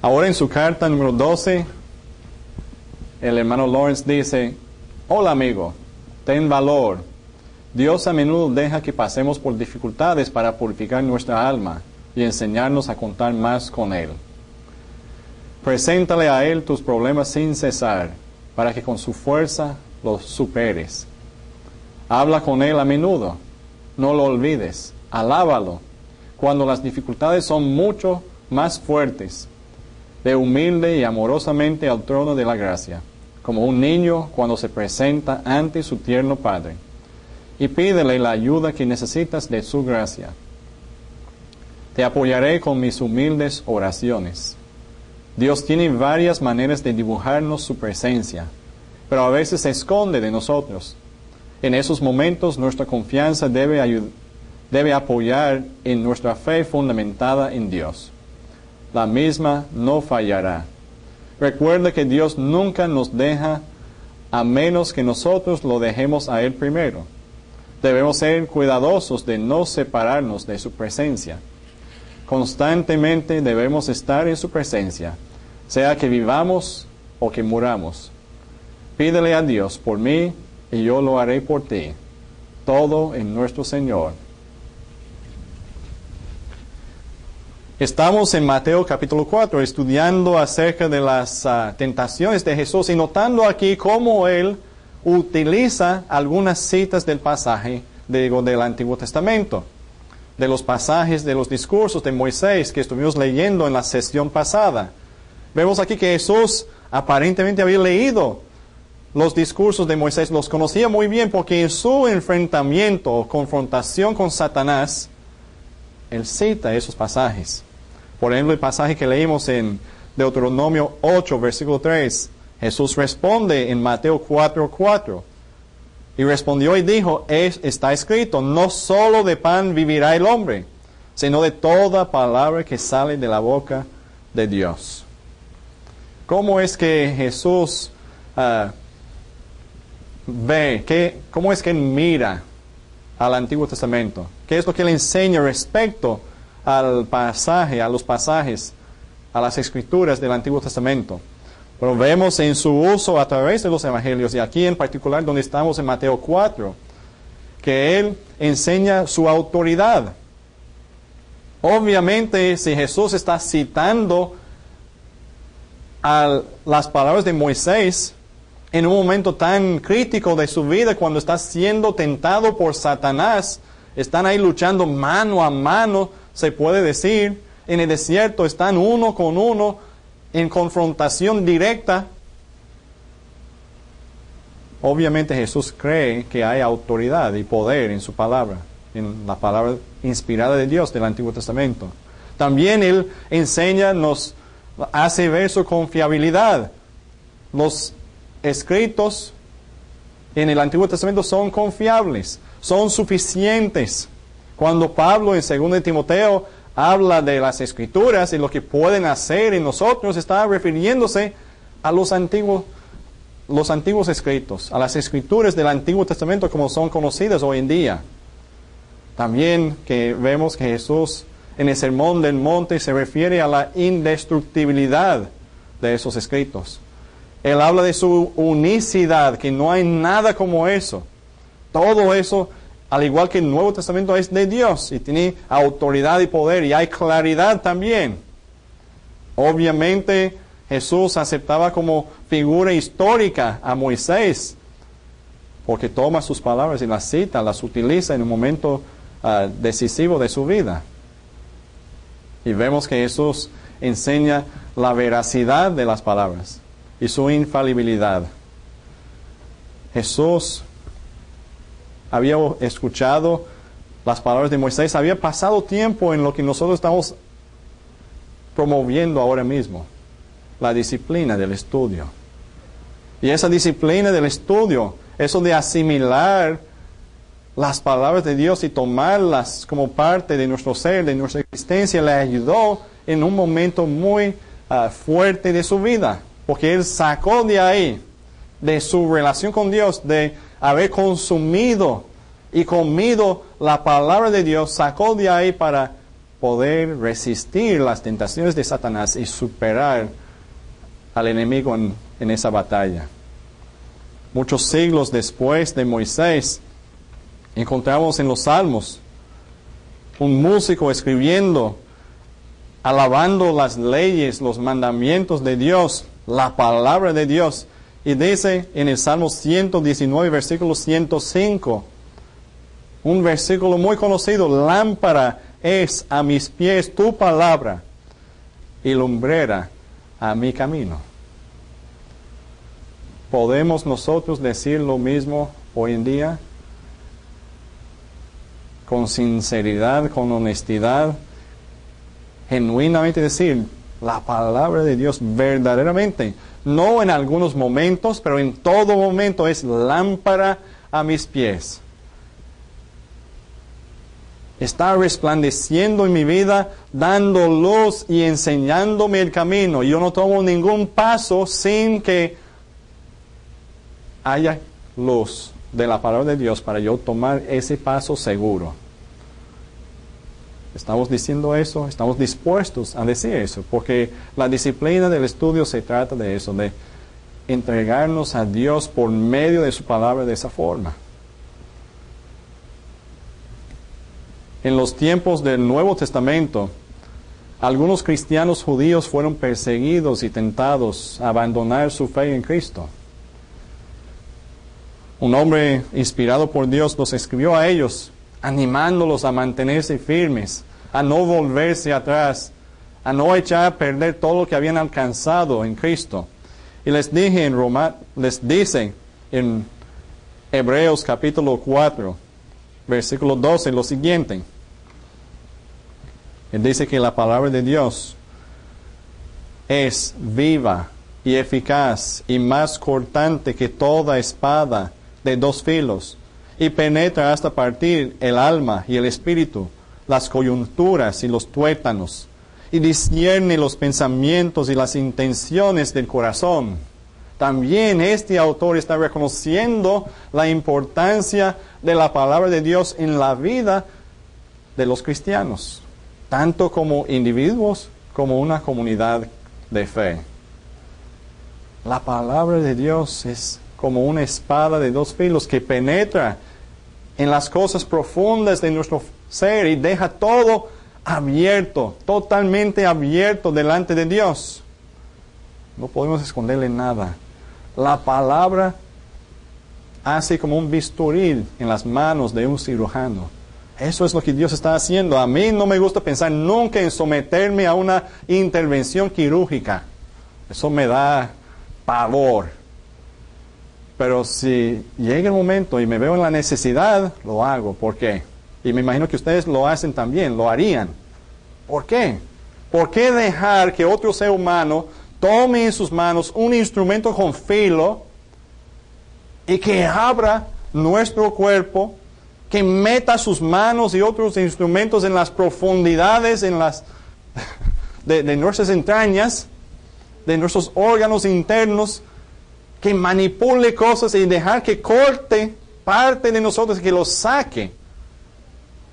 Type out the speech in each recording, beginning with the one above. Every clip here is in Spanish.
Ahora en su carta número 12, el hermano Lawrence dice: hola amigo, ten valor. Dios a menudo deja que pasemos por dificultades para purificar nuestra alma y enseñarnos a contar más con Él. Preséntale a Él tus problemas sin cesar, para que con su fuerza los superes. Habla con Él a menudo, no lo olvides, alábalo, cuando las dificultades son mucho más fuertes. Ve humilde y amorosamente al trono de la gracia, como un niño cuando se presenta ante su tierno Padre, y pídele la ayuda que necesitas de su gracia. Te apoyaré con mis humildes oraciones. Dios tiene varias maneras de dibujarnos su presencia, pero a veces se esconde de nosotros. En esos momentos nuestra confianza debe apoyar en nuestra fe fundamentada en Dios. La misma no fallará. Recuerda que Dios nunca nos deja a menos que nosotros lo dejemos a Él primero. Debemos ser cuidadosos de no separarnos de su presencia. Constantemente debemos estar en su presencia, sea que vivamos o que muramos. Pídele a Dios por mí y yo lo haré por ti. Todo en nuestro Señor. Estamos en Mateo capítulo 4 estudiando acerca de las tentaciones de Jesús y notando aquí cómo Él utiliza algunas citas del pasaje del Antiguo Testamento, de los pasajes de los discursos de Moisés que estuvimos leyendo en la sesión pasada. Vemos aquí que Jesús aparentemente había leído los discursos de Moisés, los conocía muy bien porque en su enfrentamiento o confrontación con Satanás, Él cita esos pasajes. Por ejemplo, el pasaje que leímos en Deuteronomio 8, versículo 3, Jesús responde en Mateo 4:4. Y respondió y dijo: está escrito, no solo de pan vivirá el hombre, sino de toda palabra que sale de la boca de Dios. ¿Cómo es que Jesús cómo es que mira al Antiguo Testamento? ¿Qué es lo que le enseña respecto al pasaje, a los pasajes, a las escrituras del Antiguo Testamento? Bueno, vemos en su uso a través de los evangelios, y aquí en particular donde estamos en Mateo 4, que Él enseña su autoridad. Obviamente, si Jesús está citando a las palabras de Moisés en un momento tan crítico de su vida, cuando está siendo tentado por Satanás, están ahí luchando mano a mano, se puede decir, en el desierto, están uno con uno, en confrontación directa. Obviamente Jesús cree que hay autoridad y poder en su palabra, en la palabra inspirada de Dios del Antiguo Testamento. También Él enseña, nos hace ver su confiabilidad. Los escritos en el Antiguo Testamento son confiables, son suficientes. Cuando Pablo en 2 de Timoteo habla de las Escrituras y lo que pueden hacer en nosotros, está refiriéndose a los antiguos escritos, a las Escrituras del Antiguo Testamento como son conocidas hoy en día. También que vemos que Jesús en el Sermón del Monte se refiere a la indestructibilidad de esos escritos. Él habla de su unicidad, que no hay nada como eso. Todo eso, al igual que el Nuevo Testamento, es de Dios y tiene autoridad y poder, y hay claridad también. Obviamente Jesús aceptaba como figura histórica a Moisés, porque toma sus palabras y las cita, las utiliza en un momento decisivo de su vida. Y vemos que Jesús enseña la veracidad de las palabras y su infalibilidad. Jesús había escuchado las palabras de Moisés, había pasado tiempo en lo que nosotros estamos promoviendo ahora mismo, la disciplina del estudio. Y esa disciplina del estudio, eso de asimilar las palabras de Dios y tomarlas como parte de nuestro ser, de nuestra existencia, le ayudó en un momento muy fuerte de su vida, porque Él sacó de ahí, de su relación con Dios, de haber consumido y comido la palabra de Dios, sacó de ahí para poder resistir las tentaciones de Satanás y superar al enemigo en esa batalla. Muchos siglos después de Moisés, encontramos en los Salmos un músico escribiendo, alabando las leyes, los mandamientos de Dios, la palabra de Dios. Y dice en el Salmo 119, versículo 105, un versículo muy conocido: lámpara es a mis pies tu palabra y lumbrera a mi camino. ¿Podemos nosotros decir lo mismo hoy en día? Con sinceridad, con honestidad, genuinamente decir la palabra de Dios verdaderamente, no en algunos momentos, pero en todo momento es lámpara a mis pies. Está resplandeciendo en mi vida, dando luz y enseñándome el camino. Yo no tomo ningún paso sin que haya luz de la palabra de Dios para yo tomar ese paso seguro. Estamos diciendo eso, estamos dispuestos a decir eso, porque la disciplina del estudio se trata de eso, de entregarnos a Dios por medio de su palabra de esa forma. En los tiempos del Nuevo Testamento, algunos cristianos judíos fueron perseguidos y tentados a abandonar su fe en Cristo. Un hombre inspirado por Dios los escribió a ellos, animándolos a mantenerse firmes, a no volverse atrás, a no echar a perder todo lo que habían alcanzado en Cristo. Y les dice en Hebreos capítulo 4, versículo 12, lo siguiente. Él dice que la palabra de Dios es viva y eficaz y más cortante que toda espada de dos filos, y penetra hasta partir el alma y el espíritu, las coyunturas y los tuétanos, y discierne los pensamientos y las intenciones del corazón. También este autor está reconociendo la importancia de la palabra de Dios en la vida de los cristianos, tanto como individuos como una comunidad de fe. La palabra de Dios es como una espada de dos filos que penetra en las cosas profundas de nuestro ser y deja todo abierto, totalmente abierto delante de Dios. No podemos esconderle nada. La palabra hace como un bisturí en las manos de un cirujano. Eso es lo que Dios está haciendo. A mí no me gusta pensar nunca en someterme a una intervención quirúrgica. Eso me da pavor. Pero si llega el momento y me veo en la necesidad, lo hago. ¿Por qué? Y me imagino que ustedes lo hacen también, lo harían. ¿Por qué? ¿Por qué dejar que otro ser humano tome en sus manos un instrumento con filo y que abra nuestro cuerpo, que meta sus manos y otros instrumentos en las profundidades de nuestras entrañas, de nuestros órganos internos, que manipule cosas y dejar que corte parte de nosotros, que lo saque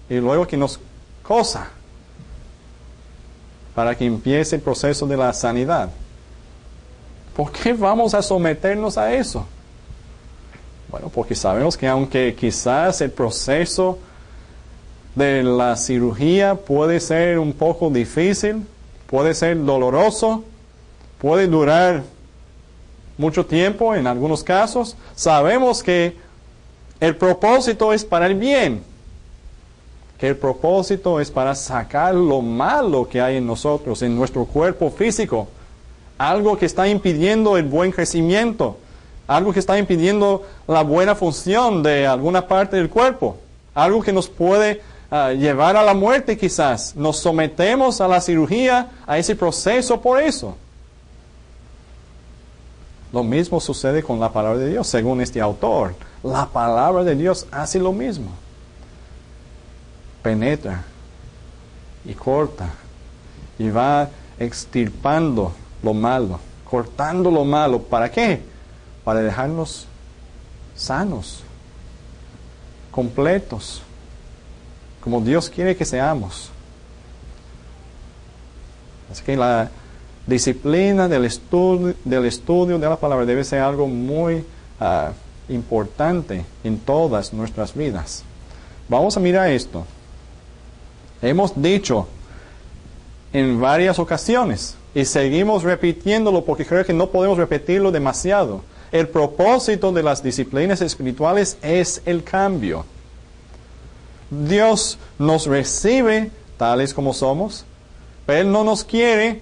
y luego que nos cosa para que empiece el proceso de la sanidad? ¿Por qué vamos a someternos a eso? Bueno, porque sabemos que aunque quizás el proceso de la cirugía puede ser un poco difícil, puede ser doloroso, puede durar mucho tiempo en algunos casos, sabemos que el propósito es para el bien, que el propósito es para sacar lo malo que hay en nosotros, en nuestro cuerpo físico, algo que está impidiendo el buen crecimiento, algo que está impidiendo la buena función de alguna parte del cuerpo, algo que nos puede llevar a la muerte quizás. Nos sometemos a la cirugía, a ese proceso por eso. Lo mismo sucede con la palabra de Dios, según este autor. La palabra de Dios hace lo mismo. Penetra y corta y va extirpando lo malo, cortando lo malo. ¿Para qué? Para dejarnos sanos, completos, como Dios quiere que seamos. Así que la disciplina del estudio de la palabra debe ser algo muy importante en todas nuestras vidas. Vamos a mirar esto. Hemos dicho en varias ocasiones y seguimos repitiéndolo porque creo que no podemos repetirlo demasiado. El propósito de las disciplinas espirituales es el cambio. Dios nos recibe tales como somos, pero Él no nos quiere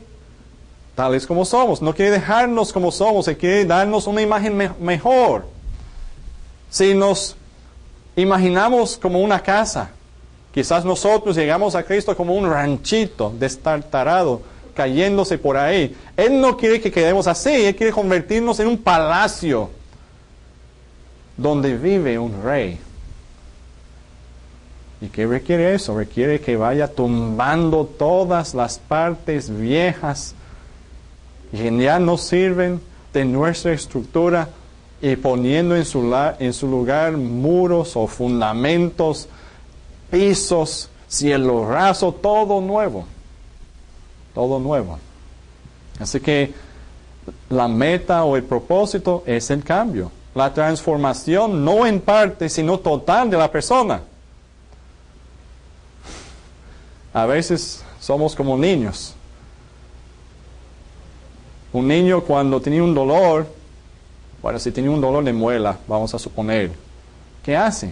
tales como somos. No quiere dejarnos como somos, Él quiere darnos una imagen mejor. Si nos imaginamos como una casa, quizás nosotros llegamos a Cristo como un ranchito destartarado, cayéndose por ahí. Él no quiere que quedemos así, Él quiere convertirnos en un palacio donde vive un rey. ¿Y qué requiere eso? Requiere que vaya tumbando todas las partes viejas que ya no sirven de nuestra estructura y poniendo en su lugar muros o fundamentos, pisos, cielo raso, todo nuevo. Todo nuevo. Así que la meta o el propósito es el cambio. La transformación no en parte, sino total de la persona. A veces somos como niños. Un niño cuando tenía un dolor, bueno, si tenía un dolor de muela, vamos a suponer, ¿qué hace?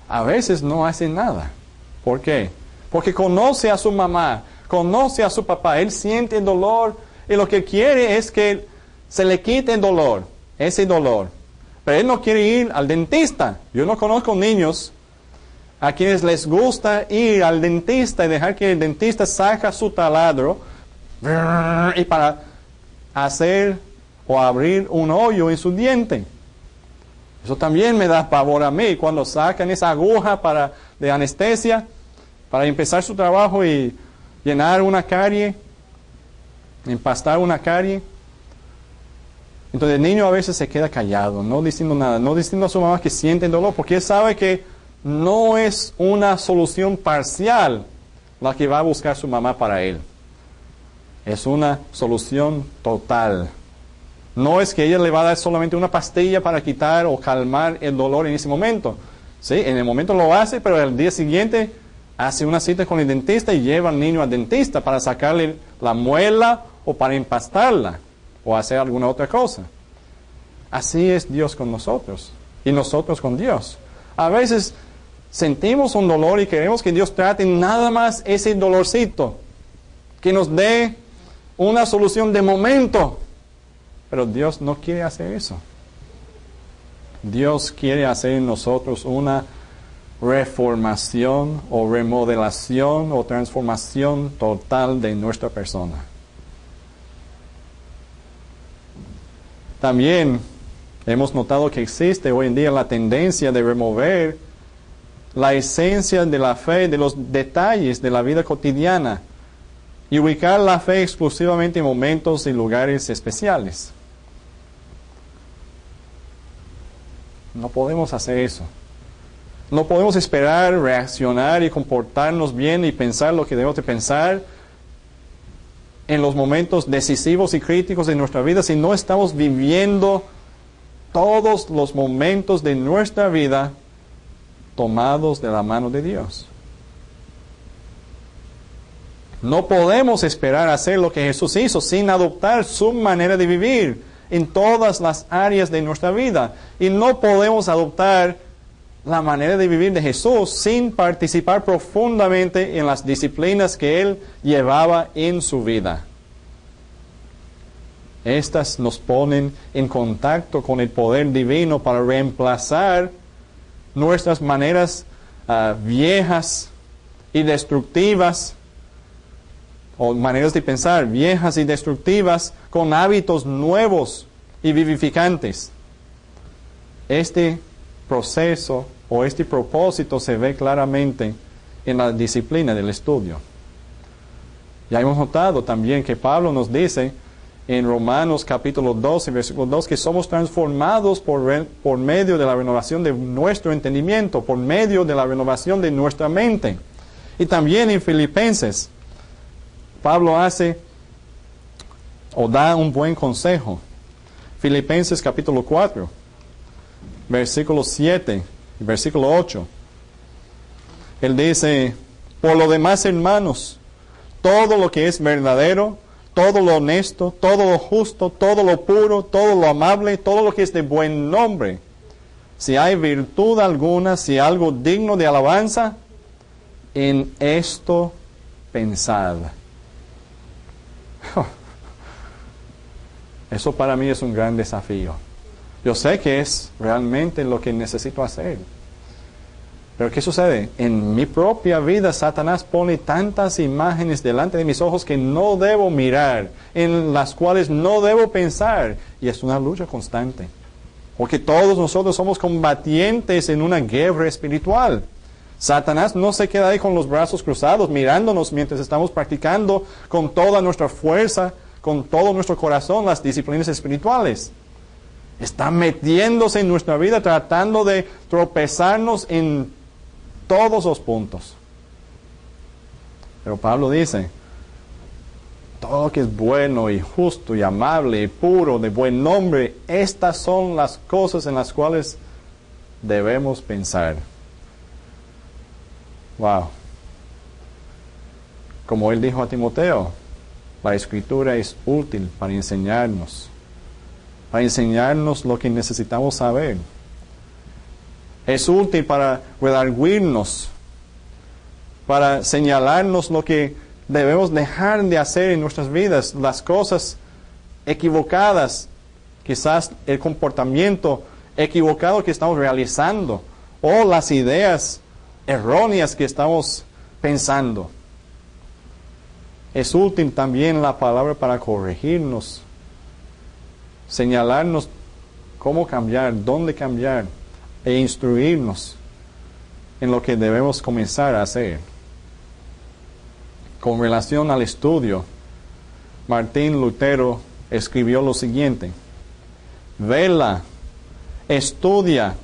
A veces no hace nada. ¿Por qué? Porque conoce a su mamá, conoce a su papá, él siente el dolor y lo que quiere es que se le quite el dolor, ese dolor. Pero él no quiere ir al dentista. Yo no conozco niños a quienes les gusta ir al dentista y dejar que el dentista saque su taladro y para hacer o abrir un hoyo en su diente. Eso también me da pavor a mí cuando sacan esa aguja de anestesia para empezar su trabajo y llenar una carie, empastar una carie. Entonces el niño a veces se queda callado, no diciendo nada, no diciendo a su mamá que siente el dolor, porque él sabe que no es una solución parcial la que va a buscar su mamá para él. Es una solución total. No es que ella le va a dar solamente una pastilla para quitar o calmar el dolor en ese momento. Sí, en el momento lo hace, pero al día siguiente hace una cita con el dentista y lleva al niño al dentista para sacarle la muela o para empastarla o hacer alguna otra cosa. Así es Dios con nosotros y nosotros con Dios. A veces sentimos un dolor y queremos que Dios trate nada más ese dolorcito, que nos dé una solución de momento. Pero Dios no quiere hacer eso. Dios quiere hacer en nosotros una reformación o remodelación o transformación total de nuestra persona. También hemos notado que existe hoy en día la tendencia de remover la esencia de la fe de los detalles de la vida cotidiana y ubicar la fe exclusivamente en momentos y lugares especiales. No podemos hacer eso. No podemos esperar, reaccionar y comportarnos bien y pensar lo que debemos de pensar en los momentos decisivos y críticos de nuestra vida si no estamos viviendo todos los momentos de nuestra vida tomados de la mano de Dios. No podemos esperar hacer lo que Jesús hizo sin adoptar su manera de vivir en todas las áreas de nuestra vida. Y no podemos adoptar la manera de vivir de Jesús sin participar profundamente en las disciplinas que Él llevaba en su vida. Estas nos ponen en contacto con el poder divino para reemplazar nuestras maneras viejas y destructivas, o maneras de pensar viejas y destructivas, con hábitos nuevos y vivificantes. Este proceso o este propósito se ve claramente en la disciplina del estudio. Ya hemos notado también que Pablo nos dice en Romanos capítulo 12, versículo 2, que somos transformados por medio de la renovación de nuestro entendimiento, por medio de la renovación de nuestra mente. Y también en Filipenses Pablo hace o da un buen consejo. Filipenses capítulo 4, versículo 7 y versículo 8. Él dice, por lo demás, hermanos, todo lo que es verdadero, todo lo honesto, todo lo justo, todo lo puro, todo lo amable, todo lo que es de buen nombre, si hay virtud alguna, si hay algo digno de alabanza, en esto pensad. Eso para mí es un gran desafío. Yo sé que es realmente lo que necesito hacer. Pero ¿qué sucede? En mi propia vida Satanás pone tantas imágenes delante de mis ojos que no debo mirar, en las cuales no debo pensar. Y es una lucha constante. Porque todos nosotros somos combatientes en una guerra espiritual. Satanás no se queda ahí con los brazos cruzados mirándonos mientras estamos practicando con toda nuestra fuerza, con todo nuestro corazón las disciplinas espirituales. Está metiéndose en nuestra vida tratando de tropezarnos en todos los puntos. Pero Pablo dice, todo lo que es bueno y justo y amable y puro, de buen nombre, estas son las cosas en las cuales debemos pensar. Wow. Como él dijo a Timoteo, la Escritura es útil para enseñarnos lo que necesitamos saber. Es útil para redarguirnos, para señalarnos lo que debemos dejar de hacer en nuestras vidas, las cosas equivocadas, quizás el comportamiento equivocado que estamos realizando, o las ideas erróneas que estamos pensando. Es útil también la palabra para corregirnos, señalarnos cómo cambiar, dónde cambiar, e instruirnos en lo que debemos comenzar a hacer. Con relación al estudio, Martín Lutero escribió lo siguiente: vela, estudia,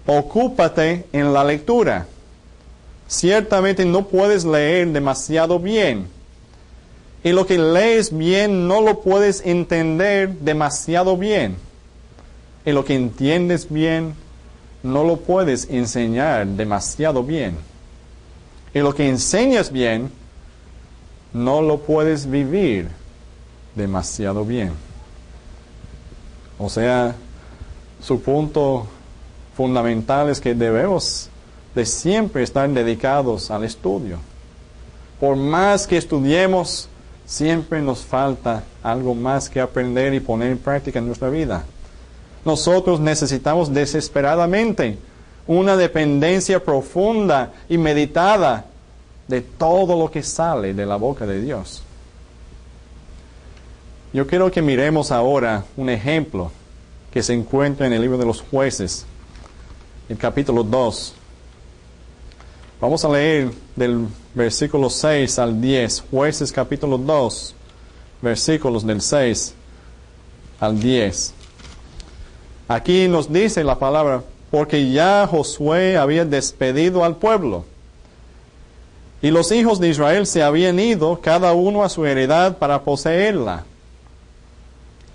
ocúpate en la lectura. Ciertamente no puedes leer demasiado bien, y lo que lees bien no lo puedes entender demasiado bien, y lo que entiendes bien no lo puedes enseñar demasiado bien, y lo que enseñas bien no lo puedes vivir demasiado bien. O sea, su punto fundamental es que debemos de siempre estar dedicados al estudio. Por más que estudiemos, siempre nos falta algo más que aprender y poner en práctica en nuestra vida. Nosotros necesitamos desesperadamente una dependencia profunda y meditada de todo lo que sale de la boca de Dios. Yo quiero que miremos ahora un ejemplo que se encuentra en el libro de los Jueces, el capítulo 2. Vamos a leer del versículo 6 al 10, Jueces capítulo 2, versículos del 6 al 10. Aquí nos dice la palabra, porque ya Josué había despedido al pueblo, y los hijos de Israel se habían ido, cada uno a su heredad para poseerla.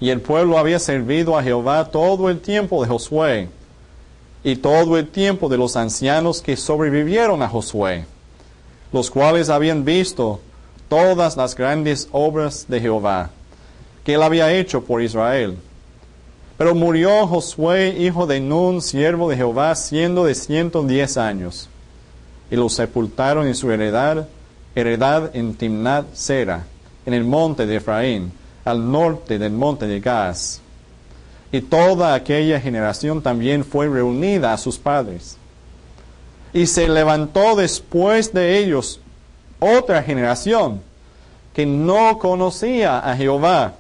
Y el pueblo había servido a Jehová todo el tiempo de Josué, y todo el tiempo de los ancianos que sobrevivieron a Josué, los cuales habían visto todas las grandes obras de Jehová, que él había hecho por Israel. Pero murió Josué, hijo de Nun, siervo de Jehová, siendo de 110 años. Y lo sepultaron en su heredad en Timnat Sera, en el monte de Efraín, al norte del monte de Gaz. Y toda aquella generación también fue reunida a sus padres. Y se levantó después de ellos otra generación que no conocía a Jehová,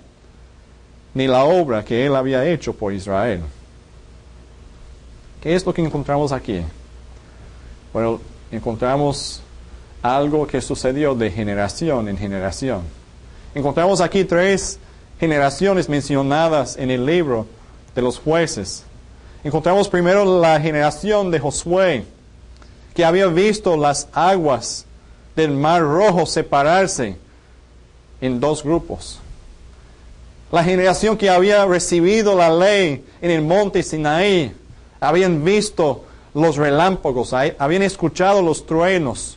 ni la obra que él había hecho por Israel. ¿Qué es lo que encontramos aquí? Bueno, encontramos algo que sucedió de generación en generación. Encontramos aquí 3 generaciones mencionadas en el libro de los Jueces. Encontramos primero la generación de Josué, que había visto las aguas del Mar Rojo separarse en dos grupos. La generación que había recibido la ley en el monte Sinaí, habían visto los relámpagos, habían escuchado los truenos.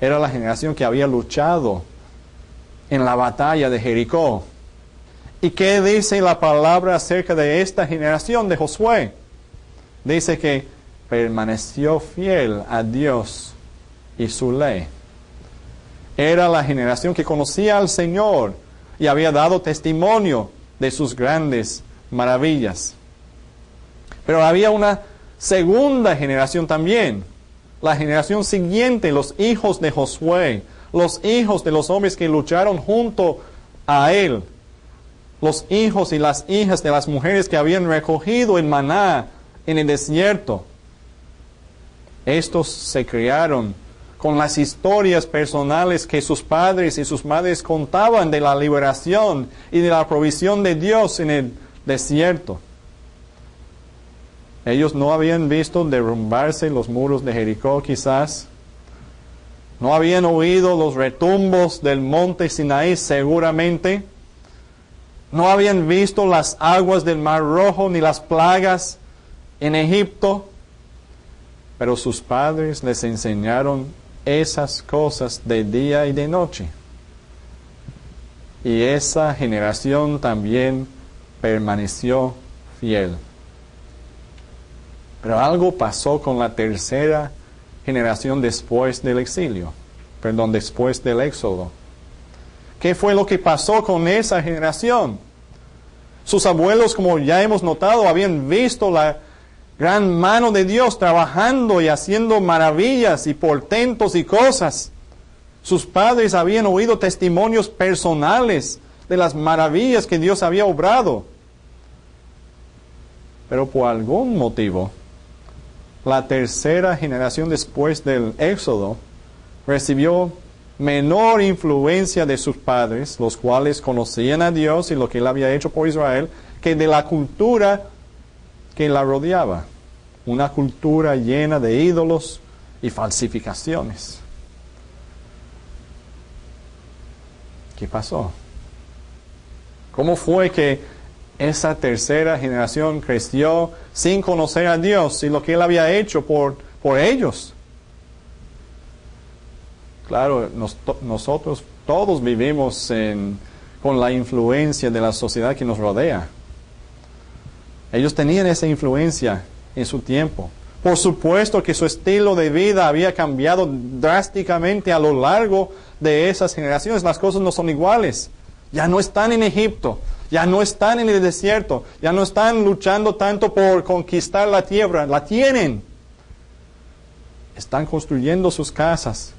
Era la generación que había luchado en la batalla de Jericó. ¿Y qué dice la palabra acerca de esta generación de Josué? Dice que permaneció fiel a Dios y su ley. Era la generación que conocía al Señor y había dado testimonio de sus grandes maravillas. Pero había una segunda generación también, la generación siguiente, los hijos de Josué, los hijos de los hombres que lucharon junto a él, los hijos y las hijas de las mujeres que habían recogido el maná en el desierto. Estos se criaron con las historias personales que sus padres y sus madres contaban de la liberación y de la provisión de Dios en el desierto. Ellos no habían visto derrumbarse los muros de Jericó quizás. No habían oído los retumbos del monte Sinaí seguramente. No habían visto las aguas del Mar Rojo ni las plagas en Egipto. Pero sus padres les enseñaron esas cosas de día y de noche. Y esa generación también permaneció fiel. Pero algo pasó con la tercera generación después del exilio, después del éxodo. ¿Qué fue lo que pasó con esa generación? Sus abuelos, como ya hemos notado, habían visto la gran mano de Dios trabajando y haciendo maravillas y portentos y cosas. Sus padres habían oído testimonios personales de las maravillas que Dios había obrado. Pero por algún motivo, la tercera generación después del éxodo recibió menor influencia de sus padres, los cuales conocían a Dios y lo que Él había hecho por Israel, que de la cultura que la rodeaba. Una cultura llena de ídolos y falsificaciones. ¿Qué pasó? ¿Cómo fue que esa tercera generación creció sin conocer a Dios y lo que Él había hecho por ellos? Claro, nosotros todos vivimos con la influencia de la sociedad que nos rodea. Ellos tenían esa influencia en su tiempo. Por supuesto que su estilo de vida había cambiado drásticamente a lo largo de esas generaciones. Las cosas no son iguales. Ya no están en Egipto, ya no están en el desierto, ya no están luchando tanto por conquistar la tierra. La tienen. Están construyendo sus casas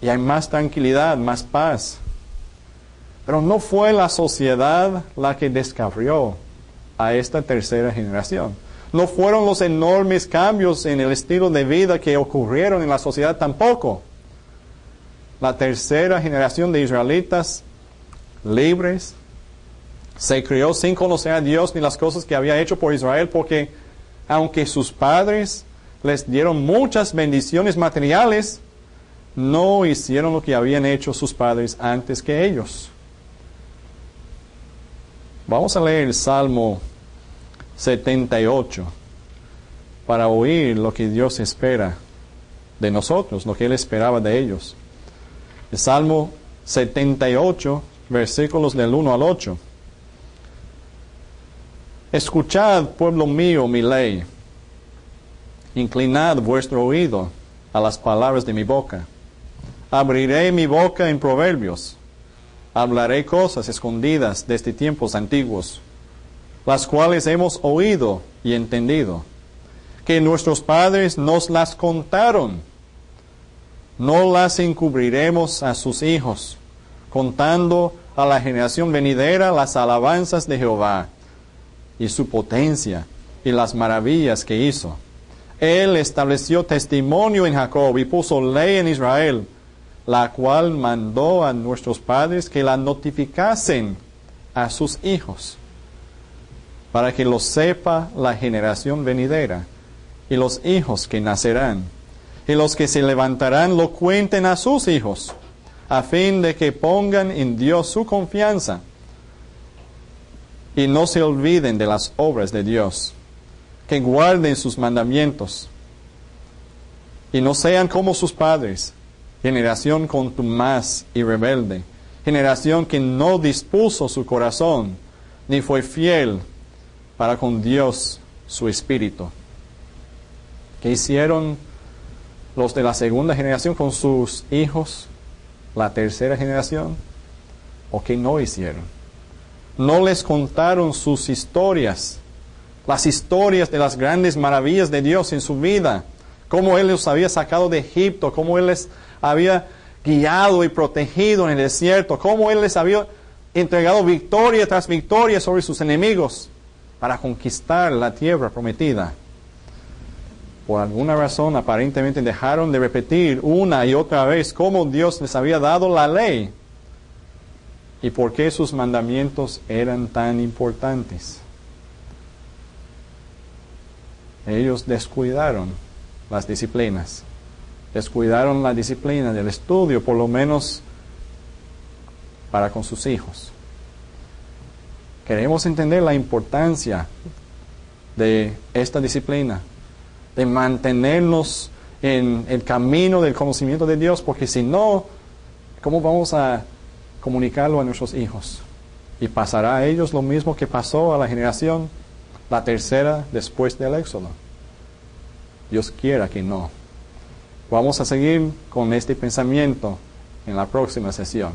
y hay más tranquilidad, más paz. Pero no fue la sociedad la que descarrió a esta tercera generación. No fueron los enormes cambios en el estilo de vida que ocurrieron en la sociedad tampoco. La tercera generación de israelitas libres se crió sin conocer a Dios ni las cosas que había hecho por Israel, porque aunque sus padres les dieron muchas bendiciones materiales, no hicieron lo que habían hecho sus padres antes que ellos. Vamos a leer el Salmo 78 para oír lo que Dios espera de nosotros, lo que Él esperaba de ellos. El Salmo 78, versículos del 1 al 8. Escuchad, pueblo mío, mi ley. Inclinad vuestro oído a las palabras de mi boca. Abriré mi boca en proverbios. Hablaré cosas escondidas desde tiempos antiguos, las cuales hemos oído y entendido, que nuestros padres nos las contaron. No las encubriremos a sus hijos, contando a la generación venidera las alabanzas de Jehová, y su potencia, y las maravillas que hizo. Él estableció testimonio en Jacob, y puso ley en Israel, la cual mandó a nuestros padres que la notificasen a sus hijos, para que lo sepa la generación venidera, y los hijos que nacerán, y los que se levantarán lo cuenten a sus hijos, a fin de que pongan en Dios su confianza y no se olviden de las obras de Dios, que guarden sus mandamientos y no sean como sus padres, generación contumaz y rebelde, generación que no dispuso su corazón, ni fue fiel para con Dios su espíritu. ¿Qué hicieron los de la segunda generación con sus hijos, la tercera generación? ¿O qué no hicieron? No les contaron sus historias, las historias de las grandes maravillas de Dios en su vida, cómo Él los había sacado de Egipto, cómo Él les había guiado y protegido en el desierto, cómo Él les había entregado victoria tras victoria sobre sus enemigos para conquistar la tierra prometida. Por alguna razón aparentemente dejaron de repetir una y otra vez cómo Dios les había dado la ley y por qué sus mandamientos eran tan importantes. Ellos descuidaron las disciplinas, descuidaron la disciplina del estudio, por lo menos para con sus hijos. Queremos entender la importancia de esta disciplina, de mantenernos en el camino del conocimiento de Dios, porque si no, ¿cómo vamos a comunicarlo a nuestros hijos? Y pasará a ellos lo mismo que pasó a la generación, la tercera después del Éxodo. Dios quiera que no. Vamos a seguir con este pensamiento en la próxima sesión.